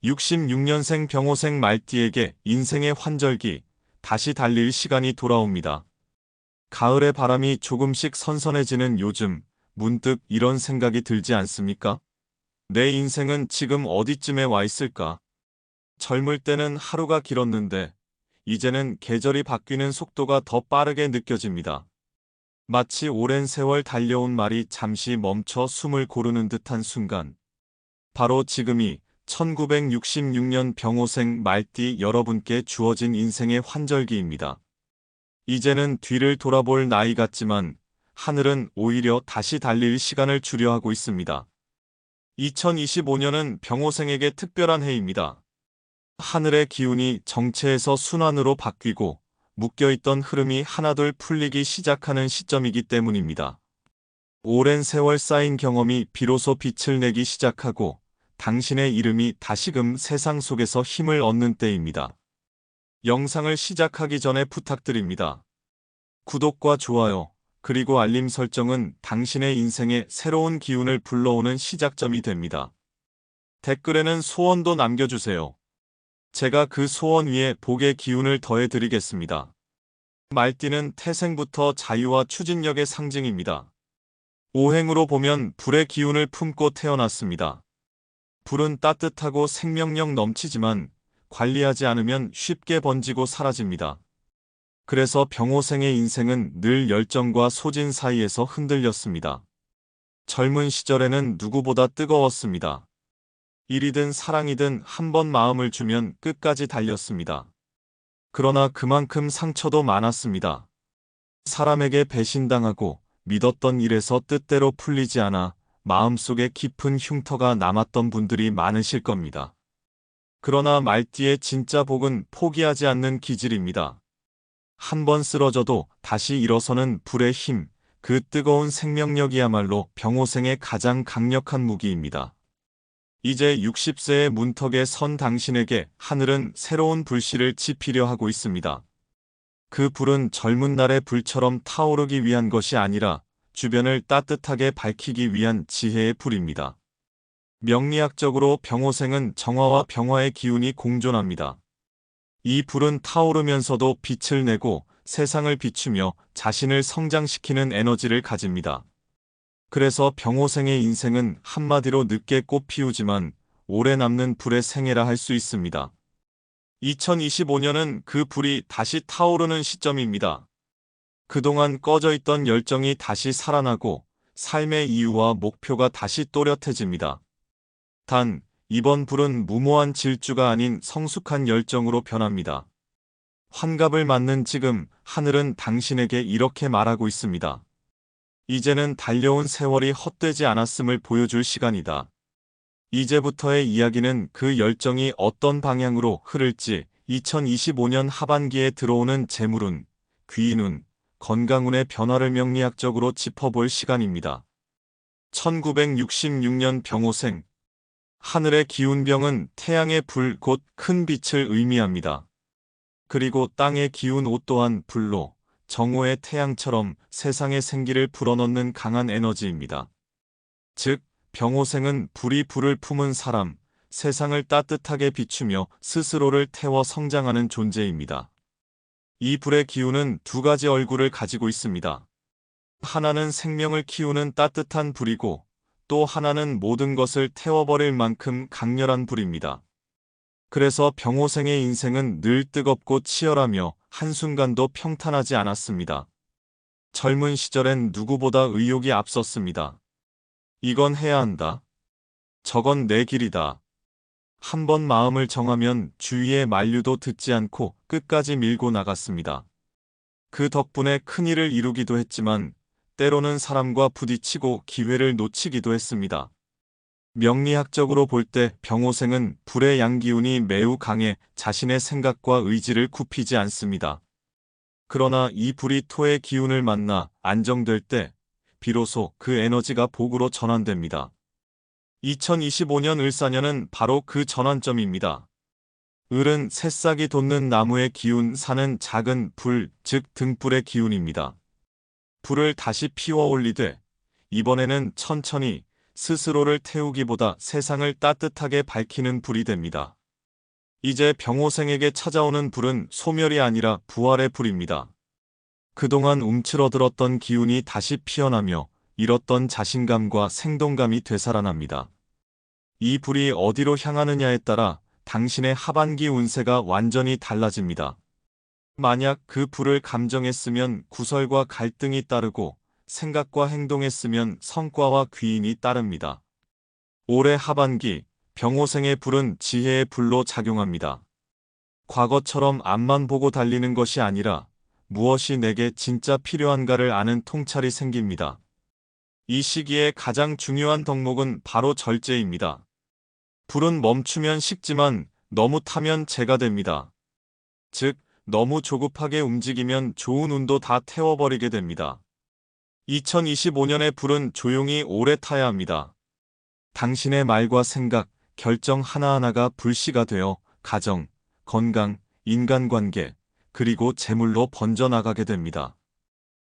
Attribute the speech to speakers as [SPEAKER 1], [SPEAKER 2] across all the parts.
[SPEAKER 1] 66년생 병호생 말띠에게 인생의 환절기, 다시 달릴 시간이 돌아옵니다. 가을의 바람이 조금씩 선선해지는 요즘, 문득 이런 생각이 들지 않습니까? 내 인생은 지금 어디쯤에 와 있을까? 젊을 때는 하루가 길었는데, 이제는 계절이 바뀌는 속도가 더 빠르게 느껴집니다. 마치 오랜 세월 달려온 말이 잠시 멈춰 숨을 고르는 듯한 순간. 바로 지금이 1966년 병호생 말띠 여러분께 주어진 인생의 환절기입니다. 이제는 뒤를 돌아볼 나이 같지만 하늘은 오히려 다시 달릴 시간을 주려 하고 있습니다. 2025년은 병호생에게 특별한 해입니다. 하늘의 기운이 정체에서 순환으로 바뀌고 묶여있던 흐름이 하나둘 풀리기 시작하는 시점이기 때문입니다. 오랜 세월 쌓인 경험이 비로소 빛을 내기 시작하고 당신의 이름이 다시금 세상 속에서 힘을 얻는 때입니다. 영상을 시작하기 전에 부탁드립니다. 구독과 좋아요, 그리고 알림 설정은 당신의 인생에 새로운 기운을 불러오는 시작점이 됩니다. 댓글에는 소원도 남겨주세요. 제가 그 소원 위에 복의 기운을 더해드리겠습니다. 말띠는 태생부터 자유와 추진력의 상징입니다. 오행으로 보면 불의 기운을 품고 태어났습니다. 불은 따뜻하고 생명력 넘치지만 관리하지 않으면 쉽게 번지고 사라집니다. 그래서 병호생의 인생은 늘 열정과 소진 사이에서 흔들렸습니다. 젊은 시절에는 누구보다 뜨거웠습니다. 일이든 사랑이든 한 번 마음을 주면 끝까지 달렸습니다. 그러나 그만큼 상처도 많았습니다. 사람에게 배신당하고 믿었던 일에서 뜻대로 풀리지 않아 마음속에 깊은 흉터가 남았던 분들이 많으실 겁니다. 그러나 말띠의 진짜 복은 포기하지 않는 기질입니다. 한 번 쓰러져도 다시 일어서는 불의 힘, 그 뜨거운 생명력이야말로 병호생의 가장 강력한 무기입니다. 이제 60세의 문턱에 선 당신에게 하늘은 새로운 불씨를 지피려 하고 있습니다. 그 불은 젊은 날의 불처럼 타오르기 위한 것이 아니라 주변을 따뜻하게 밝히기 위한 지혜의 불입니다. 명리학적으로 병호생은 정화와 병화의 기운이 공존합니다. 이 불은 타오르면서도 빛을 내고 세상을 비추며 자신을 성장시키는 에너지를 가집니다. 그래서 병호생의 인생은 한마디로 늦게 꽃 피우지만 오래 남는 불의 생애라 할 수 있습니다. 2025년은 그 불이 다시 타오르는 시점입니다. 그동안 꺼져 있던 열정이 다시 살아나고 삶의 이유와 목표가 다시 또렷해집니다. 단, 이번 불은 무모한 질주가 아닌 성숙한 열정으로 변합니다. 환갑을 맞는 지금 하늘은 당신에게 이렇게 말하고 있습니다. 이제는 달려온 세월이 헛되지 않았음을 보여줄 시간이다. 이제부터의 이야기는 그 열정이 어떤 방향으로 흐를지 2025년 하반기에 들어오는 재물운, 귀인운, 건강운의 변화를 명리학적으로 짚어볼 시간입니다. 1966년 병호생. 하늘의 기운병은 태양의 불 곧 큰 빛을 의미합니다. 그리고 땅의 기운 오 또한 불로 정오의 태양처럼 세상의 생기를 불어넣는 강한 에너지입니다. 즉, 병호생은 불이 불을 품은 사람, 세상을 따뜻하게 비추며 스스로를 태워 성장하는 존재입니다. 이 불의 기운은 두 가지 얼굴을 가지고 있습니다. 하나는 생명을 키우는 따뜻한 불이고 또 하나는 모든 것을 태워버릴 만큼 강렬한 불입니다. 그래서 병호생의 인생은 늘 뜨겁고 치열하며 한순간도 평탄하지 않았습니다. 젊은 시절엔 누구보다 의욕이 앞섰습니다. 이건 해야 한다. 저건 내 길이다. 한 번 마음을 정하면 주위의 만류도 듣지 않고 끝까지 밀고 나갔습니다. 그 덕분에 큰일을 이루기도 했지만 때로는 사람과 부딪히고 기회를 놓치기도 했습니다. 명리학적으로 볼 때 병호생은 불의 양기운이 매우 강해 자신의 생각과 의지를 굽히지 않습니다. 그러나 이 불이 토의 기운을 만나 안정될 때 비로소 그 에너지가 복으로 전환됩니다. 2025년 을사년은 바로 그 전환점입니다. 을은 새싹이 돋는 나무의 기운, 사는 작은 불, 즉 등불의 기운입니다. 불을 다시 피워 올리되 이번에는 천천히 스스로를 태우기보다 세상을 따뜻하게 밝히는 불이 됩니다. 이제 병호생에게 찾아오는 불은 소멸이 아니라 부활의 불입니다. 그동안 움츠러들었던 기운이 다시 피어나며 잃었던 자신감과 생동감이 되살아납니다. 이 불이 어디로 향하느냐에 따라 당신의 하반기 운세가 완전히 달라집니다. 만약 그 불을 감정했으면 구설과 갈등이 따르고 생각과 행동했으면 성과와 귀인이 따릅니다. 올해 하반기 병호생의 불은 지혜의 불로 작용합니다. 과거처럼 앞만 보고 달리는 것이 아니라 무엇이 내게 진짜 필요한가를 아는 통찰이 생깁니다. 이 시기에 가장 중요한 덕목은 바로 절제입니다. 불은 멈추면 식지만 너무 타면 재가 됩니다. 즉, 너무 조급하게 움직이면 좋은 운도 다 태워버리게 됩니다. 2025년의 불은 조용히 오래 타야 합니다. 당신의 말과 생각, 결정 하나하나가 불씨가 되어 가정, 건강, 인간관계, 그리고 재물로 번져나가게 됩니다.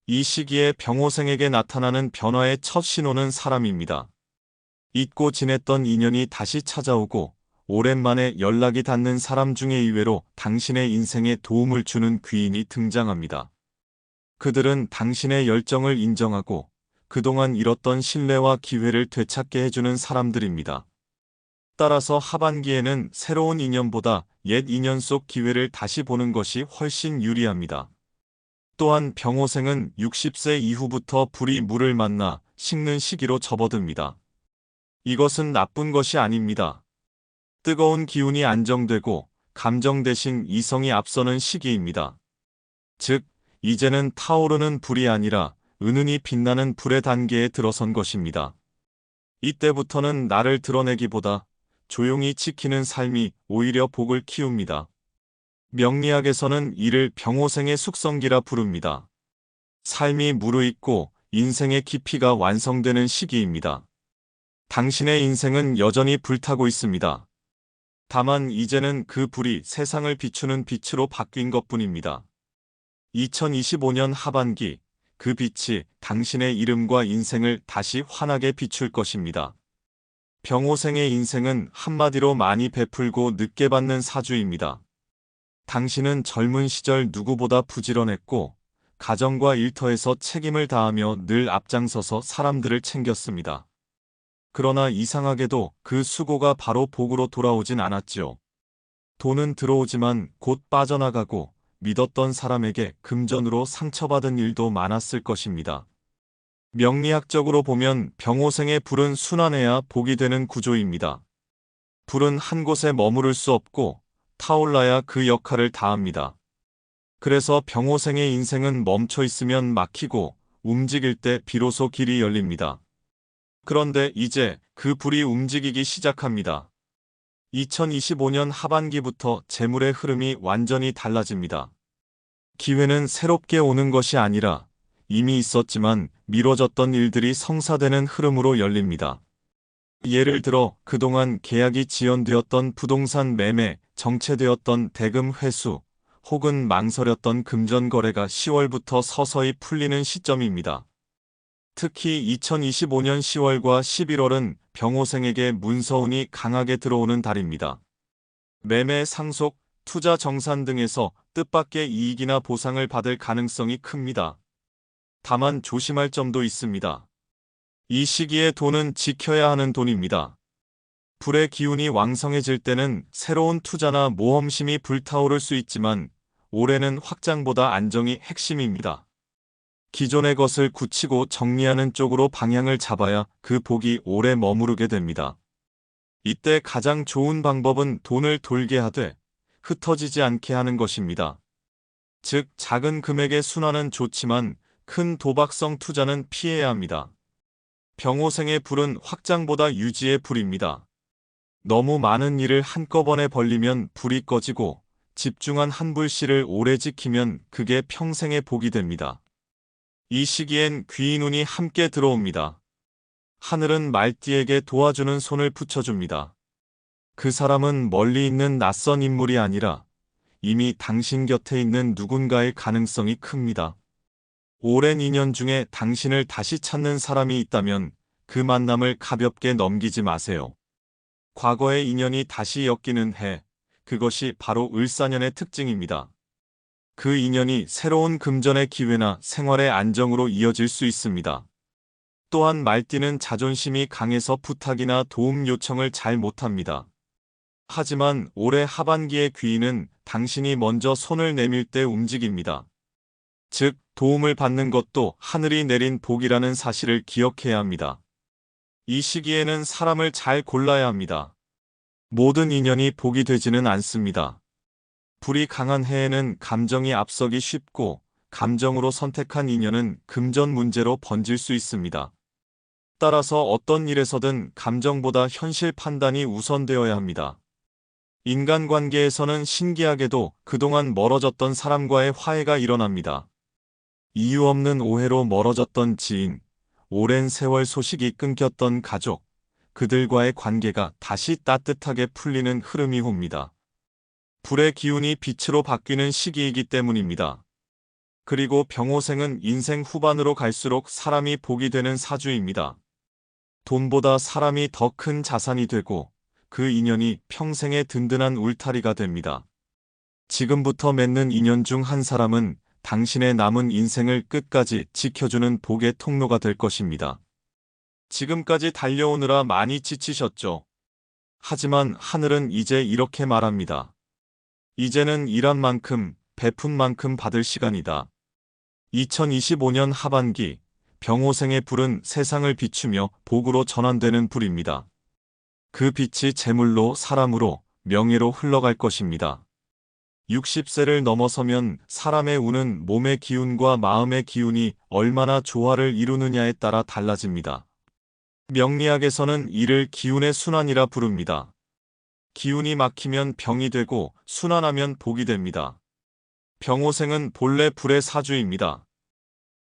[SPEAKER 1] 이 시기에 병호생에게 나타나는 변화의 첫 신호는 사람입니다. 잊고 지냈던 인연이 다시 찾아오고 오랜만에 연락이 닿는 사람 중에 의외로 당신의 인생에 도움을 주는 귀인이 등장합니다. 그들은 당신의 열정을 인정하고 그동안 잃었던 신뢰와 기회를 되찾게 해주는 사람들입니다. 따라서 하반기에는 새로운 인연보다 옛 인연 속 기회를 다시 보는 것이 훨씬 유리합니다. 또한 병호생은 60세 이후부터 불이 물을 만나 식는 시기로 접어듭니다. 이것은 나쁜 것이 아닙니다. 뜨거운 기운이 안정되고 감정 대신 이성이 앞서는 시기입니다. 즉, 이제는 타오르는 불이 아니라 은은히 빛나는 불의 단계에 들어선 것입니다. 이때부터는 나를 드러내기보다 조용히 지키는 삶이 오히려 복을 키웁니다. 명리학에서는 이를 병호생의 숙성기라 부릅니다. 삶이 무르익고 인생의 깊이가 완성되는 시기입니다. 당신의 인생은 여전히 불타고 있습니다. 다만 이제는 그 불이 세상을 비추는 빛으로 바뀐 것뿐입니다. 2025년 하반기, 그 빛이 당신의 이름과 인생을 다시 환하게 비출 것입니다. 병호생의 인생은 한마디로 많이 베풀고 늦게 받는 사주입니다. 당신은 젊은 시절 누구보다 부지런했고 가정과 일터에서 책임을 다하며 늘 앞장서서 사람들을 챙겼습니다. 그러나 이상하게도 그 수고가 바로 복으로 돌아오진 않았지요. 돈은 들어오지만 곧 빠져나가고 믿었던 사람에게 금전으로 상처받은 일도 많았을 것입니다. 명리학적으로 보면 병호생의 불은 순환해야 복이 되는 구조입니다. 불은 한 곳에 머무를 수 없고 타올라야 그 역할을 다합니다. 그래서 병호생의 인생은 멈춰 있으면 막히고 움직일 때 비로소 길이 열립니다. 그런데 이제 그 불이 움직이기 시작합니다. 2025년 하반기부터 재물의 흐름이 완전히 달라집니다. 기회는 새롭게 오는 것이 아니라 이미 있었지만 미뤄졌던 일들이 성사되는 흐름으로 열립니다. 예를 들어 그동안 계약이 지연되었던 부동산 매매, 정체되었던 대금 회수, 혹은 망설였던 금전 거래가 10월부터 서서히 풀리는 시점입니다. 특히 2025년 10월과 11월은 병호생에게 문서운이 강하게 들어오는 달입니다. 매매 상속, 투자 정산 등에서 뜻밖의 이익이나 보상을 받을 가능성이 큽니다. 다만 조심할 점도 있습니다. 이 시기에 돈은 지켜야 하는 돈입니다. 불의 기운이 왕성해질 때는 새로운 투자나 모험심이 불타오를 수 있지만 올해는 확장보다 안정이 핵심입니다. 기존의 것을 굳히고 정리하는 쪽으로 방향을 잡아야 그 복이 오래 머무르게 됩니다. 이때 가장 좋은 방법은 돈을 돌게 하되 흩어지지 않게 하는 것입니다. 즉, 작은 금액의 순환은 좋지만 큰 도박성 투자는 피해야 합니다. 병호생의 불은 확장보다 유지의 불입니다. 너무 많은 일을 한꺼번에 벌리면 불이 꺼지고 집중한 한 불씨를 오래 지키면 그게 평생의 복이 됩니다. 이 시기엔 귀인운이 함께 들어옵니다. 하늘은 말띠에게 도와주는 손을 붙여줍니다. 그 사람은 멀리 있는 낯선 인물이 아니라 이미 당신 곁에 있는 누군가일 가능성이 큽니다. 오랜 인연 중에 당신을 다시 찾는 사람이 있다면 그 만남을 가볍게 넘기지 마세요. 과거의 인연이 다시 엮이는 해, 그것이 바로 을사년의 특징입니다. 그 인연이 새로운 금전의 기회나 생활의 안정으로 이어질 수 있습니다. 또한 말띠는 자존심이 강해서 부탁이나 도움 요청을 잘 못합니다. 하지만 올해 하반기의 귀인은 당신이 먼저 손을 내밀 때 움직입니다. 즉, 도움을 받는 것도 하늘이 내린 복이라는 사실을 기억해야 합니다. 이 시기에는 사람을 잘 골라야 합니다. 모든 인연이 복이 되지는 않습니다. 불이 강한 해에는 감정이 앞서기 쉽고, 감정으로 선택한 인연은 금전 문제로 번질 수 있습니다. 따라서 어떤 일에서든 감정보다 현실 판단이 우선되어야 합니다. 인간관계에서는 신기하게도 그동안 멀어졌던 사람과의 화해가 일어납니다. 이유 없는 오해로 멀어졌던 지인, 오랜 세월 소식이 끊겼던 가족, 그들과의 관계가 다시 따뜻하게 풀리는 흐름이 옵니다. 불의 기운이 빛으로 바뀌는 시기이기 때문입니다. 그리고 병호생은 인생 후반으로 갈수록 사람이 복이 되는 사주입니다. 돈보다 사람이 더 큰 자산이 되고 그 인연이 평생의 든든한 울타리가 됩니다. 지금부터 맺는 인연 중 한 사람은 당신의 남은 인생을 끝까지 지켜주는 복의 통로가 될 것입니다. 지금까지 달려오느라 많이 지치셨죠? 하지만 하늘은 이제 이렇게 말합니다. 이제는 일한 만큼, 베푼 만큼 받을 시간이다. 2025년 하반기, 병호생의 불은 세상을 비추며 복으로 전환되는 불입니다. 그 빛이 재물로, 사람으로, 명예로 흘러갈 것입니다. 60세를 넘어서면 사람의 운은 몸의 기운과 마음의 기운이 얼마나 조화를 이루느냐에 따라 달라집니다. 명리학에서는 이를 기운의 순환이라 부릅니다. 기운이 막히면 병이 되고 순환하면 복이 됩니다. 병호생은 본래 불의 사주입니다.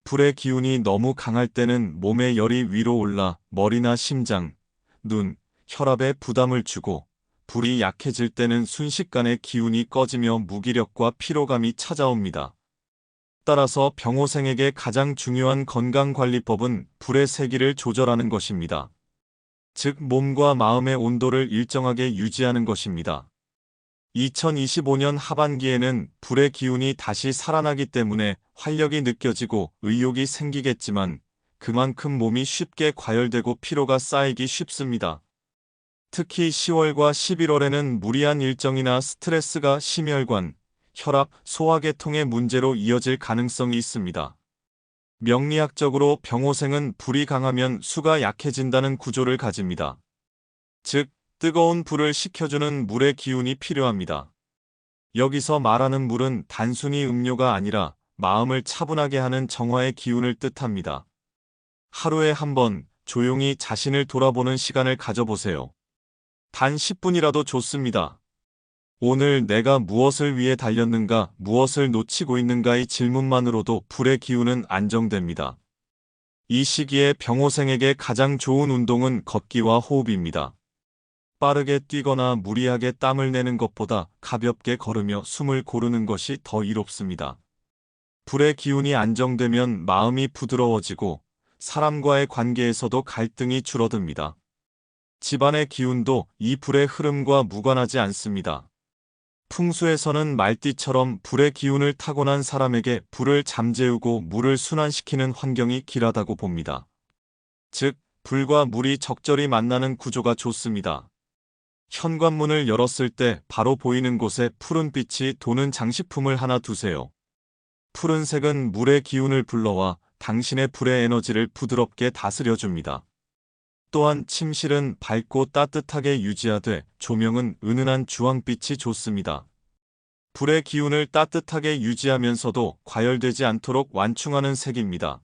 [SPEAKER 1] 불의 기운이 너무 강할 때는 몸의 열이 위로 올라 머리나 심장, 눈, 혈압에 부담을 주고 불이 약해질 때는 순식간에 기운이 꺼지며 무기력과 피로감이 찾아옵니다. 따라서 병호생에게 가장 중요한 건강관리법은 불의 세기를 조절하는 것입니다. 즉 몸과 마음의 온도를 일정하게 유지하는 것입니다. 2025년 하반기에는 불의 기운이 다시 살아나기 때문에 활력이 느껴지고 의욕이 생기겠지만 그만큼 몸이 쉽게 과열되고 피로가 쌓이기 쉽습니다. 특히 10월과 11월에는 무리한 일정이나 스트레스가 심혈관, 혈압, 소화계통의 문제로 이어질 가능성이 있습니다. 명리학적으로 병호생은 불이 강하면 수가 약해진다는 구조를 가집니다. 즉, 뜨거운 불을 식혀주는 물의 기운이 필요합니다. 여기서 말하는 물은 단순히 음료가 아니라 마음을 차분하게 하는 정화의 기운을 뜻합니다. 하루에 한 번 조용히 자신을 돌아보는 시간을 가져보세요. 단 10분이라도 좋습니다. 오늘 내가 무엇을 위해 달렸는가, 무엇을 놓치고 있는가의 질문만으로도 불의 기운은 안정됩니다. 이 시기에 병호생에게 가장 좋은 운동은 걷기와 호흡입니다. 빠르게 뛰거나 무리하게 땀을 내는 것보다 가볍게 걸으며 숨을 고르는 것이 더 이롭습니다. 불의 기운이 안정되면 마음이 부드러워지고 사람과의 관계에서도 갈등이 줄어듭니다. 집안의 기운도 이 불의 흐름과 무관하지 않습니다. 풍수에서는 말띠처럼 불의 기운을 타고난 사람에게 불을 잠재우고 물을 순환시키는 환경이 길하다고 봅니다. 즉, 불과 물이 적절히 만나는 구조가 좋습니다. 현관문을 열었을 때 바로 보이는 곳에 푸른 빛이 도는 장식품을 하나 두세요. 푸른색은 물의 기운을 불러와 당신의 불의 에너지를 부드럽게 다스려줍니다. 또한 침실은 밝고 따뜻하게 유지하되 조명은 은은한 주황빛이 좋습니다. 불의 기운을 따뜻하게 유지하면서도 과열되지 않도록 완충하는 색입니다.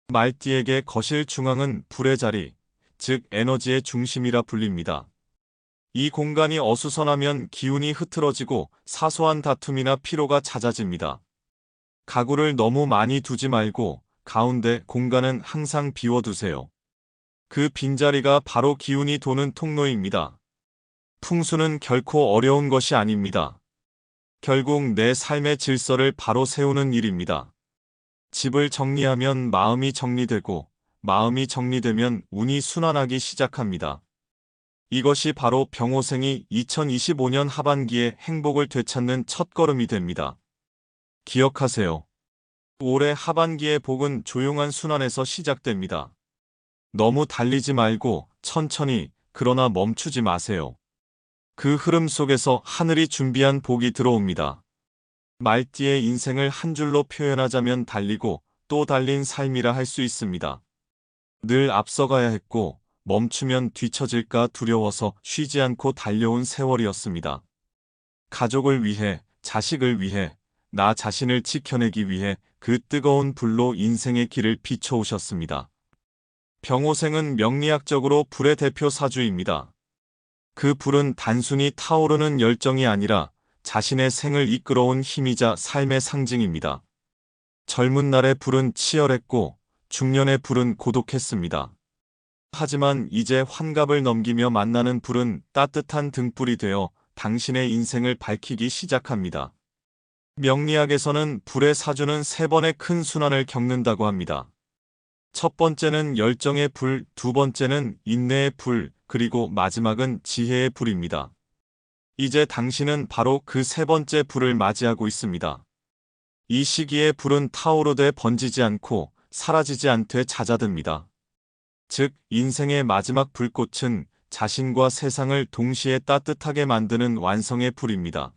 [SPEAKER 1] 말띠에게 거실 중앙은 불의 자리, 즉 에너지의 중심이라 불립니다. 이 공간이 어수선하면 기운이 흐트러지고 사소한 다툼이나 피로가 잦아집니다. 가구를 너무 많이 두지 말고 가운데 공간은 항상 비워두세요. 그 빈자리가 바로 기운이 도는 통로입니다. 풍수는 결코 어려운 것이 아닙니다. 결국 내 삶의 질서를 바로 세우는 일입니다. 집을 정리하면 마음이 정리되고 마음이 정리되면 운이 순환하기 시작합니다. 이것이 바로 병호생이 2025년 하반기에 행복을 되찾는 첫걸음이 됩니다. 기억하세요. 올해 하반기의 복은 조용한 순환에서 시작됩니다. 너무 달리지 말고 천천히, 그러나 멈추지 마세요. 그 흐름 속에서 하늘이 준비한 복이 들어옵니다. 말띠의 인생을 한 줄로 표현하자면 달리고 또 달린 삶이라 할 수 있습니다. 늘 앞서가야 했고 멈추면 뒤처질까 두려워서 쉬지 않고 달려온 세월이었습니다. 가족을 위해, 자식을 위해, 나 자신을 지켜내기 위해 그 뜨거운 불로 인생의 길을 비춰오셨습니다. 병호생은 명리학적으로 불의 대표 사주입니다. 그 불은 단순히 타오르는 열정이 아니라 자신의 생을 이끌어온 힘이자 삶의 상징입니다. 젊은 날의 불은 치열했고 중년의 불은 고독했습니다. 하지만 이제 환갑을 넘기며 만나는 불은 따뜻한 등불이 되어 당신의 인생을 밝히기 시작합니다. 명리학에서는 불의 사주는 세 번의 큰 순환을 겪는다고 합니다. 첫 번째는 열정의 불, 두 번째는 인내의 불, 그리고 마지막은 지혜의 불입니다. 이제 당신은 바로 그 세 번째 불을 맞이하고 있습니다. 이 시기에 불은 타오르되 번지지 않고 사라지지 않되 잦아듭니다. 즉, 인생의 마지막 불꽃은 자신과 세상을 동시에 따뜻하게 만드는 완성의 불입니다.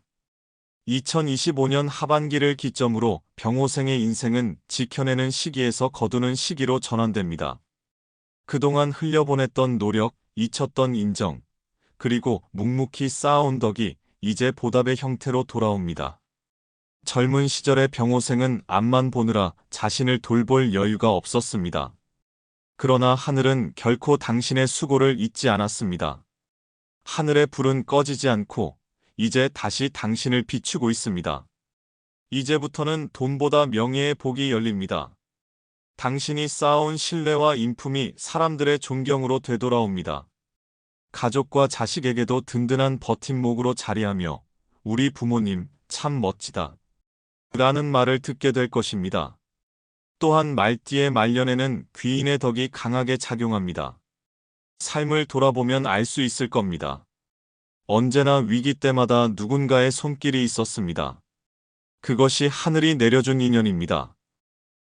[SPEAKER 1] 2025년 하반기를 기점으로 병호생의 인생은 지켜내는 시기에서 거두는 시기로 전환됩니다. 그동안 흘려보냈던 노력, 잊혔던 인정, 그리고 묵묵히 쌓아온 덕이 이제 보답의 형태로 돌아옵니다. 젊은 시절의 병호생은 앞만 보느라 자신을 돌볼 여유가 없었습니다. 그러나 하늘은 결코 당신의 수고를 잊지 않았습니다. 하늘의 불은 꺼지지 않고 이제 다시 당신을 비추고 있습니다. 이제부터는 돈보다 명예의 복이 열립니다. 당신이 쌓아온 신뢰와 인품이 사람들의 존경으로 되돌아옵니다. 가족과 자식에게도 든든한 버팀목으로 자리하며 우리 부모님 참 멋지다 라는 말을 듣게 될 것입니다. 또한 말띠의 말년에는 귀인의 덕이 강하게 작용합니다. 삶을 돌아보면 알 수 있을 겁니다. 언제나 위기 때마다 누군가의 손길이 있었습니다. 그것이 하늘이 내려준 인연입니다.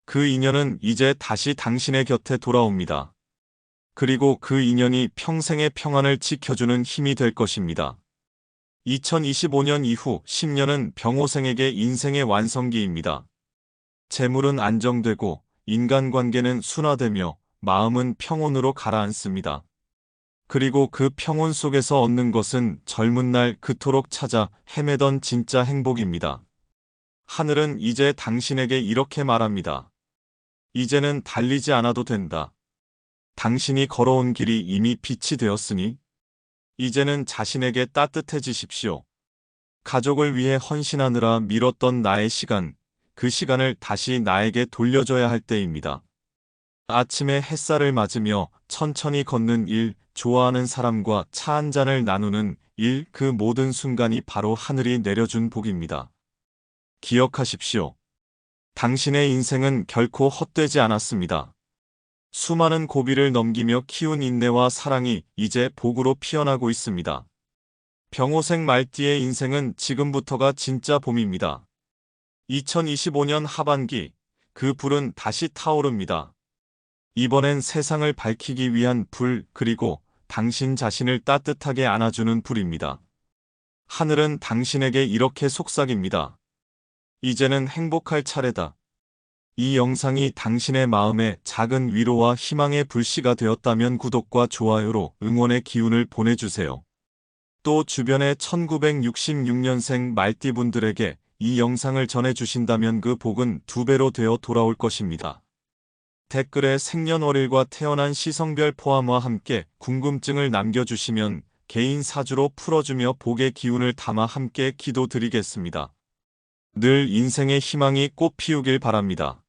[SPEAKER 1] 그 인연은 이제 다시 당신의 곁에 돌아옵니다. 그리고 그 인연이 평생의 평안을 지켜주는 힘이 될 것입니다. 2025년 이후 10년은 병호생에게 인생의 완성기입니다. 재물은 안정되고 인간관계는 순화되며 마음은 평온으로 가라앉습니다. 그리고 그 평온 속에서 얻는 것은 젊은 날 그토록 찾아 헤매던 진짜 행복입니다. 하늘은 이제 당신에게 이렇게 말합니다. 이제는 달리지 않아도 된다. 당신이 걸어온 길이 이미 빛이 되었으니 이제는 자신에게 따뜻해지십시오. 가족을 위해 헌신하느라 미뤘던 나의 시간, 그 시간을 다시 나에게 돌려줘야 할 때입니다. 아침에 햇살을 맞으며 천천히 걷는 일, 좋아하는 사람과 차 한 잔을 나누는 일, 그 모든 순간이 바로 하늘이 내려준 복입니다. 기억하십시오. 당신의 인생은 결코 헛되지 않았습니다. 수많은 고비를 넘기며 키운 인내와 사랑이 이제 복으로 피어나고 있습니다. 병호생 말띠의 인생은 지금부터가 진짜 봄입니다. 2025년 하반기, 그 불은 다시 타오릅니다. 이번엔 세상을 밝히기 위한 불, 그리고 당신 자신을 따뜻하게 안아주는 불입니다. 하늘은 당신에게 이렇게 속삭입니다. 이제는 행복할 차례다. 이 영상이 당신의 마음에 작은 위로와 희망의 불씨가 되었다면 구독과 좋아요로 응원의 기운을 보내주세요. 또 주변의 1966년생 말띠분들에게 이 영상을 전해주신다면 그 복은 2배로 되어 돌아올 것입니다. 댓글에 생년월일과 태어난 시성별 포함과 함께 궁금증을 남겨주시면 개인 사주로 풀어주며 복의 기운을 담아 함께 기도드리겠습니다. 늘 인생의 희망이 꽃 피우길 바랍니다.